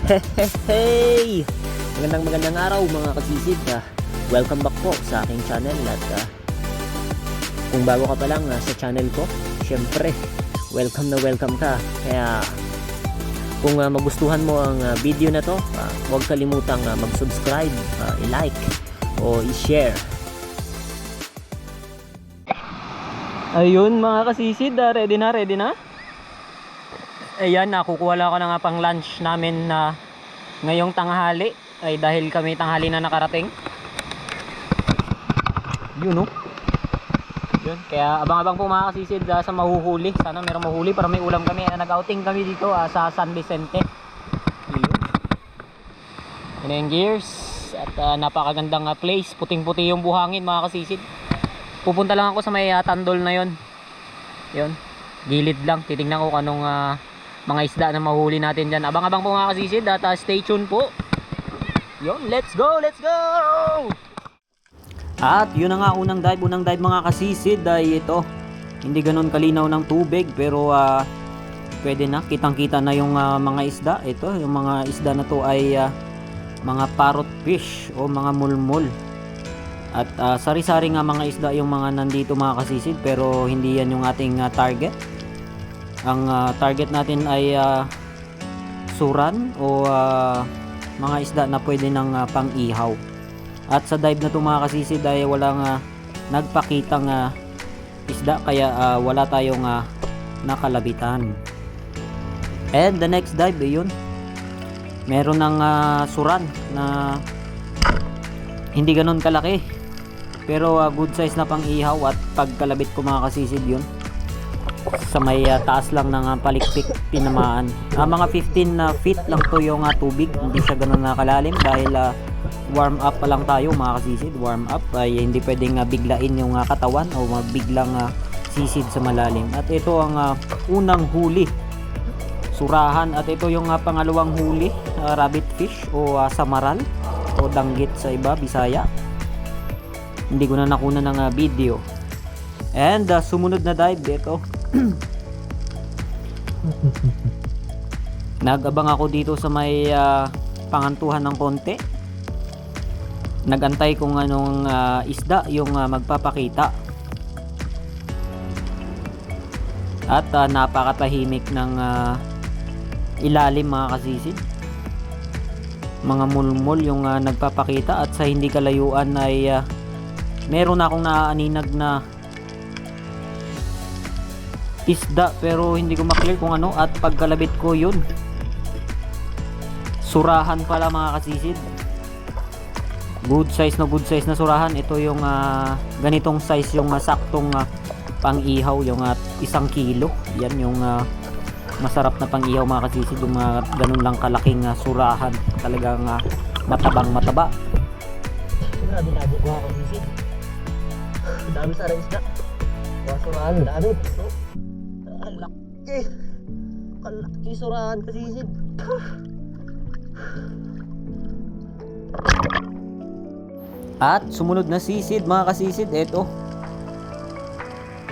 Hey! Magandang araw mga kasisid. Welcome back po sa aking channel at kung bago ka pa lang sa channel ko, syempre welcome na welcome ka. Kaya kung magustuhan mo ang video na to, huwag kalimutang mag-subscribe, i-like o i-share. Ayun mga kasisid, ready na? Ayan, nakukuha lang ako na nga pang lunch namin na ngayong tanghali ay dahil kami tanghali na nakarating. Yun oh. Yun, kaya abang-abang po mga kasisid sa mahuhuli. Sana merong mahuli para may ulam kami. Nag-outing kami dito sa San Vicente. Yun yung gears at napakagandang place. Puting-puti yung buhangin mga kasisid. Pupunta lang ako sa may tandol na yun. Yun, gilid lang. Titignan ko kanong mga isda na mahuli natin dyan. Abang-abang po mga kasisid at stay tuned po. Yun, let's go! At yun na nga, unang dive mga kasisid ay ito. Hindi ganun kalinaw ng tubig pero pwede na, kitang-kita na yung mga isda. Ito, yung mga isda na to ay mga parrot fish o mga mulmul. At sari-sari nga mga isda yung mga nandito mga kasisid, pero hindi yan yung ating target. Ang target natin ay suran o mga isda na pwede ng pang-ihaw. At sa dive na ito mga kasisid ay walang nagpakitang isda, kaya wala tayong nakalabitan. And the next dive yun, meron ng suran na hindi ganun kalaki, pero good size na pang-ihaw. At pagkalabit ko mga kasisid yun, sa may taas lang ng palikpik tinamaan. Mga 15 feet lang to yung tubig, hindi siya ganun nakalalim dahil warm up pa lang tayo mga kasisid. Warm up ay hindi pwedeng biglain yung katawan o biglang sisid sa malalim. At ito ang unang huli, surahan. At ito yung pangalawang huli, rabbit fish o samaral o danggit sa iba, Bisaya. Hindi ko na nakuna ng video. And sumunod na dive dito. Nag-abang ako dito sa may pangantuhan ng konti. Nagantay kung anong isda yung magpapakita. At napakatahimik ng ilalim mga kasisid. Mga mulmul yung nagpapakita, at sa hindi kalayuan ay meron akong naaaninag na isda pero hindi ko maklear kung ano. At pagkalabit ko yun, surahan pala mga kasisid. Good size na surahan. Ito yung ganitong size, yung saktong pang-ihaw, yung 1 kilo. Yan yung masarap na pang-ihaw mga kasisid, yung ganun lang kalaking surahan. Talagang mataba. Grabe labo mga kasisid. Dami sa isda. Surahan, dami. Kalaki surahan kasisid. At sumunod na sisid mga kasisid, eto.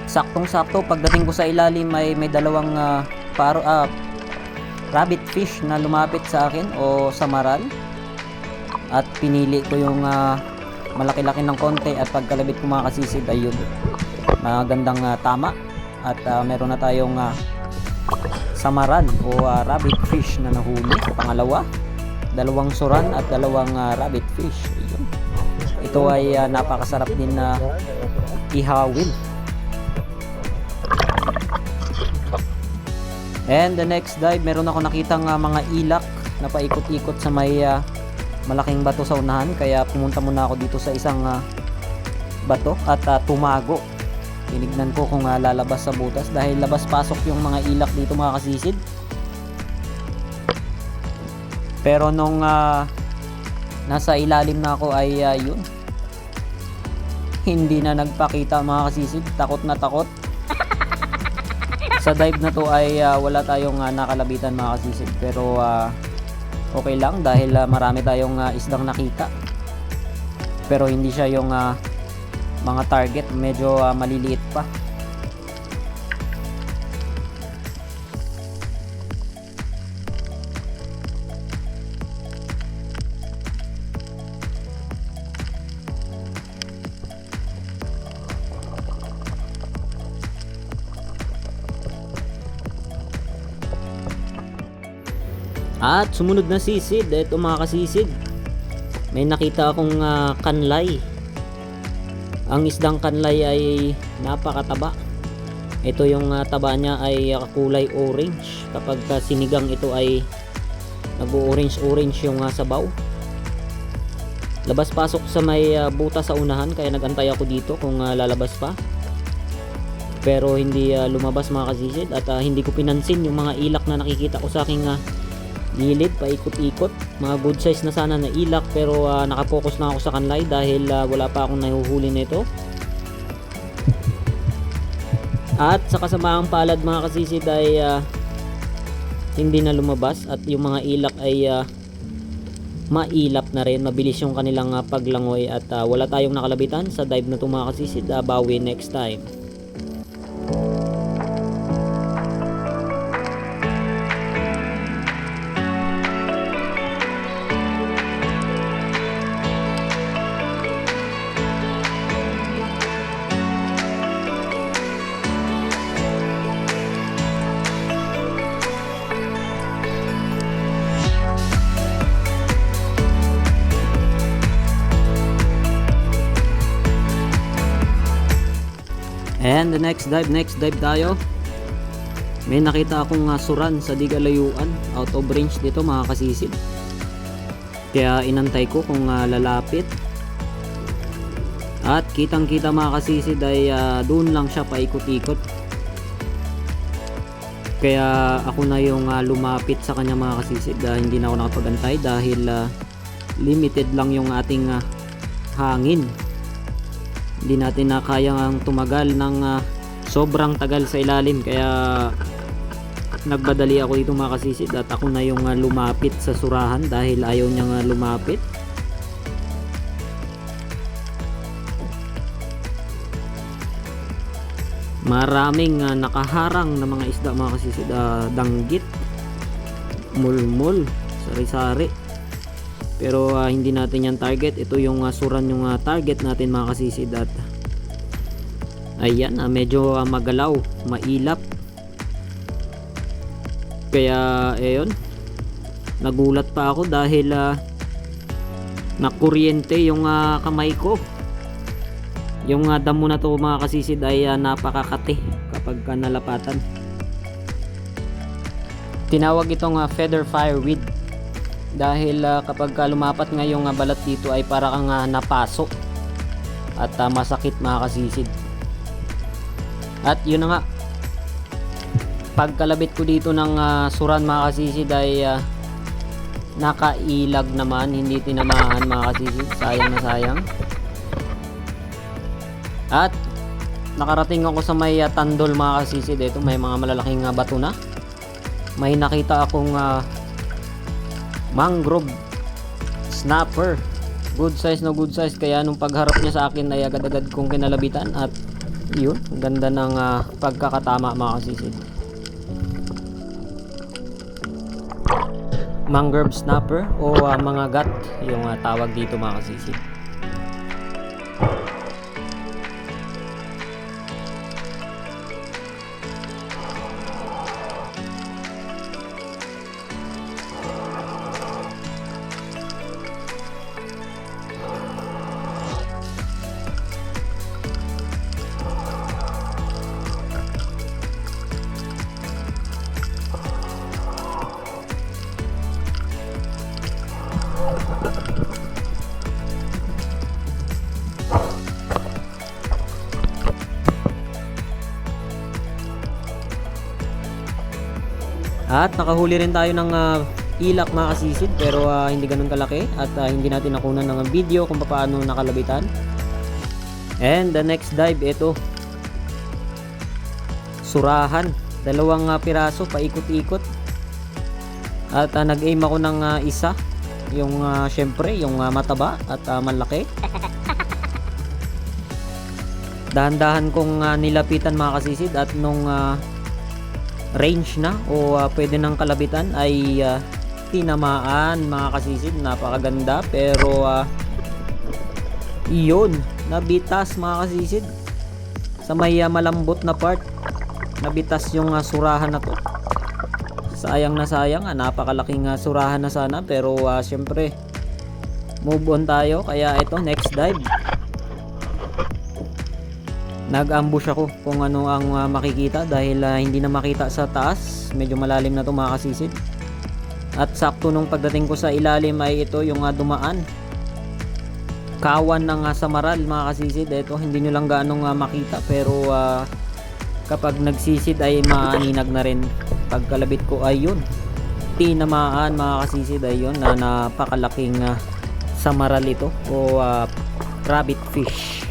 Saktong-sakto pagdating ko sa ilalim ay may dalawang rabbit fish na lumapit sa akin o samaral. At pinili ko yung malaki-laki ng konti, at pagkalabit ko mga kasisid ayun, magandang tama. At meron na tayong samaran o rabbit fish na nahuli. Pangalawa, dalawang suran at dalawang rabbit fish. Ayun. Ito ay napakasarap din na ihawin. And the next dive, meron ako nakitang mga ilak na paikot-ikot sa may malaking bato sa unahan. Kaya pumunta muna ako dito sa isang bato at tumago. Tinignan ko kung lalabas sa butas dahil labas-pasok yung mga ilak dito mga kasisid. Pero nung nasa ilalim na ako ay yun, hindi na nagpakita mga kasisid. Takot na takot. Sa dive na to ay wala tayong nakalabitan mga kasisid, pero okay lang dahil marami tayong isdang nakita. Pero hindi siya yung mga target, medyo maliliit pa. At sumunod na sisid, ito mga kasisid, may nakita akong kanlay. Ang isdang kanlay ay napakataba. Ito yung taba niya ay kulay orange. Kapag sinigang ito ay nag-orange yung sabaw. Labas-pasok sa may butas sa unahan, kaya nagantay ako dito kung lalabas pa. Pero hindi lumabas mga kasisid, at hindi ko pinansin yung mga ilak na nakikita ko sa aking gilid, paikot-ikot. Mga good size na sana na ilak, pero nakapokus na ako sa kanlay dahil wala pa akong nahuhuli nito. At sa kasamaang palad mga kasisid ay hindi na lumabas, at yung mga ilak ay mailap na rin, mabilis yung kanilang paglangoy, at wala tayong nakalabitan sa dive na ito mga kasisid. Bawi next time. And the next dive tayo. May nakita akong suran sa di kalayuan, out of range dito mga kasisid. Kaya inantay ko kung lalapit. At kitang kita mga kasisid ay doon lang siya paikot-ikot. Kaya ako na yung lumapit sa kanya mga kasisid. Hindi na ako nakapagantay dahil limited lang yung ating hangin. Hindi natin na kayang tumagal ng sobrang tagal sa ilalim, kaya nagbadali ako dito mga kasisid, at ako na yung lumapit sa surahan dahil ayaw niyang lumapit. Maraming nakaharang na mga isda mga kasisid, danggit, mulmul, sari-sari. Pero hindi natin yan target. Ito yung suran yung target natin mga kasisid. At ayan, medyo magalaw, mailap. Kaya ayun, nagulat pa ako dahil nakuryente yung kamay ko. Yung damo na to mga kasisid ay napakakate kapag nalapatan. Tinawag itong feather fireweed dahil kapag lumapat nga yung balat dito ay para kang napaso at masakit mga kasisid. At yun na nga, pagkalabit ko dito ng suran mga kasisid ay nakailag naman, hindi tinamaan mga kasisid. Sayang na sayang. At nakarating ako sa may tandol mga kasisid. Ito may mga malalaking bato na. May nakita akong mangrove snapper, good size na good size. Kaya nung pagharap niya sa akin ay agad-agad kong kinalabitan, at yun, ganda ng pagkakatama mga kasisid. Mangrove snapper o mga gat yung tawag dito mga kasisid. At nakahuli rin tayo ng ilak mga kasisid, pero hindi ganun kalaki, at hindi natin nakunan ng video kung paano nakalabitan. And the next dive, ito surahan, dalawang piraso paikot-ikot. At nag-aim ako ng isa, yung syempre yung mataba at malaki. Dahan-dahan kong nilapitan mga kasisid, at nung range na o pwede ng kalabitan ay tinamaan mga kasisid. Napakaganda, pero iyon, nabitas mga kasisid sa may malambot na part. Nabitas yung surahan na to Sayang na sayang, napakalaking surahan na sana, pero syempre move on tayo. Kaya ito, next dive. Nag-ambush ako kung ano ang makikita dahil hindi na makita sa taas. Medyo malalim na to mga kasisid. At sakto nung pagdating ko sa ilalim ay ito yung dumaan. Kawan ng samaral mga kasisid. Ito hindi nyo lang ganong makita, pero kapag nagsisid ay maaninag na rin. Pagkalabit ko ay yun, tinamaan mga kasisid, ay yun na napakalaking samaral ito o rabbit fish.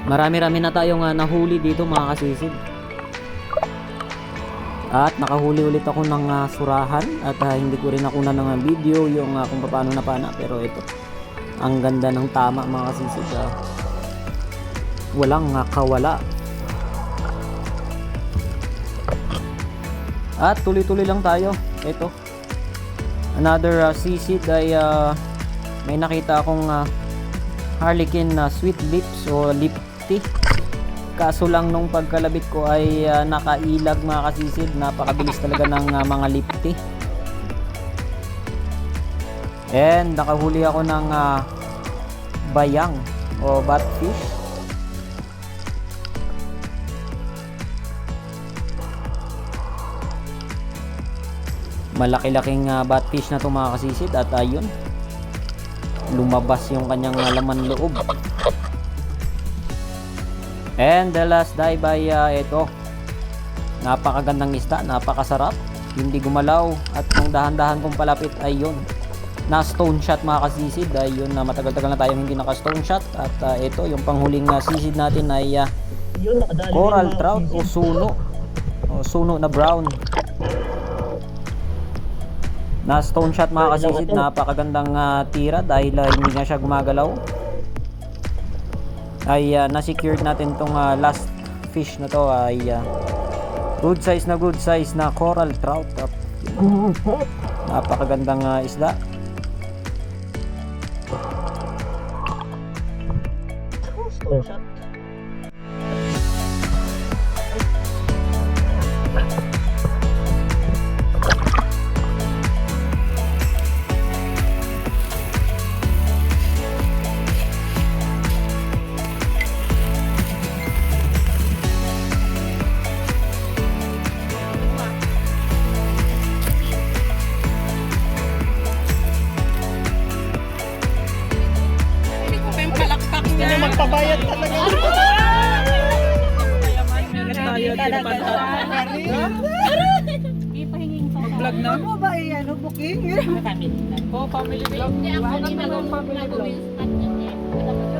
Marami-rami na tayong nahuli dito mga kasisid. At nakahuli ulit ako ng surahan. At hindi ko rin nakuna ng video yung kung paano napana. Pero ito, ang ganda ng tama mga kasisid. Walang kawala. At tuloy-tuloy lang tayo. Ito, another sisid ay may nakita akong harlequin na sweet lips o lip tea. Kaso lang nung pagkalabit ko ay nakailag mga kasisid. Napakabilis talaga ng mga lip tea. And nakahuli ako ng bayang o batfish. Malaki-laking batfish na to mga kasisid. At ayun, lumabas yung kanyang laman loob. And the last dive ay ito, napakagandang isda, napakasarap, hindi gumalaw. At kung dahan-dahan kong palapit ay yun, na stone shot mga kasisid. Ay yun, matagal-tagal na tayong hindi naka stone shot. At ito yung panghuling sisid natin ay coral trout o suno na brown. Na stone shot mga kasisid, napakagandang tira dahil hindi nga siya gumagalaw. Ay na-secured natin tong last fish na to ay good size na coral trout. Napakagandang isda. Magpabayad talaga. Mag-vlog na? Ano ba ano booking? Family vlog. Oh, family vlog. Hindi ako din nag-family vlog.